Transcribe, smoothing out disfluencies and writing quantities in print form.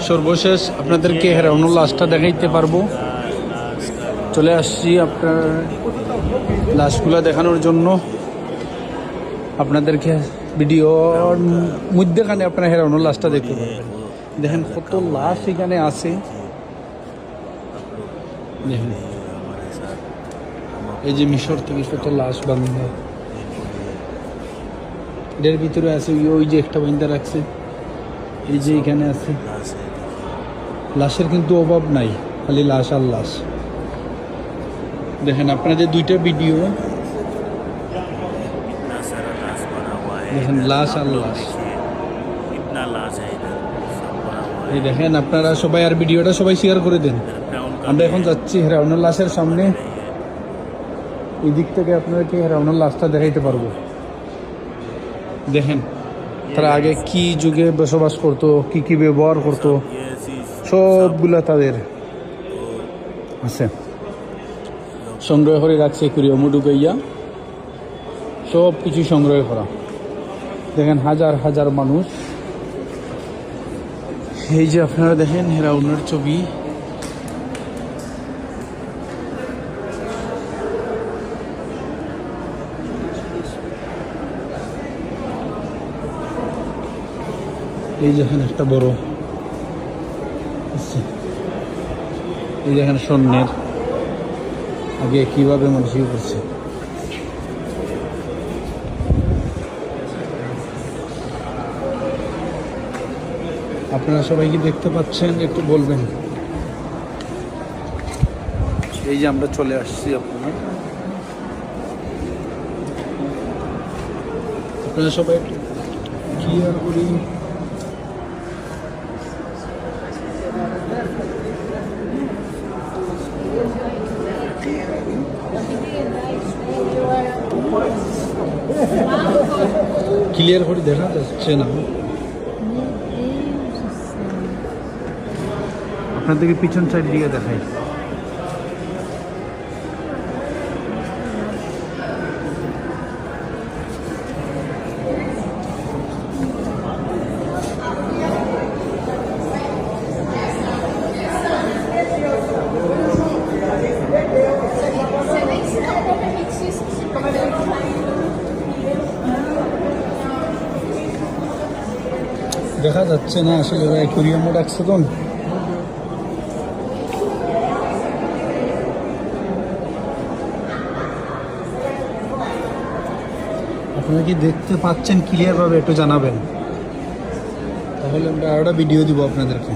সর্বশেষ আপনাদেরকে হেরাউনুর লাশটা দেখাইতে পারবো। চলে আসছি আপনার লাশগুলো দেখানোর জন্য। আপনাদেরকে ভিডিওর মধ্যেখানে আপনারা হেরাউনুর লাশটা দেখতে পারবেন। দেখেন কত লাশ এখানে আছে। দেখেন এই যে মিশর থেকে কত লাশ বান্ধা, এর ভিতরে আছে ওই যে একটা বান্ধা রাখছে, এই যে এখানে আছে। লাশের কিন্তু অভাব নাই, খালি লাশ আর লাশ। দেখেন আপনাদের দুইটা ভিডিও দেখেন, লাশ আর লাশ। এই দেখেন আপনারা সবাই আর ভিডিওটা সবাই শেয়ার করে দেন। আমরা এখন যাচ্ছি হেরাউনুর লাশের সামনে। এই দিক থেকে আপনাদেরকে হেরাউনুর লাশটা দেখাইতে পারবো। দেখেন তারা আগে কি যুগে বসবাস করতো, কি কি ব্যবহার করতো, সবগুলা তাদের আছে, সংগ্রহ করে রাখছে কুরিয়ামু ঢুকাইয়া, সব কিছু সংগ্রহ করা। দেখেন হাজার হাজার মানুষ। এই যে আপনারা দেখেন হেরাউনের ছবি। এই যেখানে একটা বড় এই যেখানে স্বর্ণের আগে কিভাবে মানুষ করছে। আপনারা সবাই কি দেখতে পাচ্ছেন একটু বলবেন। এই যে আমরা চলে আসছি, আপনারা সবাই একটু ক্লিয়ার করি। ক্লিয়ার করে দেখা যাচ্ছে না, আপনাদেরকে পিছন সাইড দিয়ে দেখাই। দেখা যাচ্ছে না আসলে, অ্যাকুয়ারিয়ামও রাখছে তো। আপনারা কি দেখতে পাচ্ছেন ক্লিয়ার ভাবে একটু জানাবেন, তাহলে আমরা আরো ভিডিও দিব আপনাদেরকে।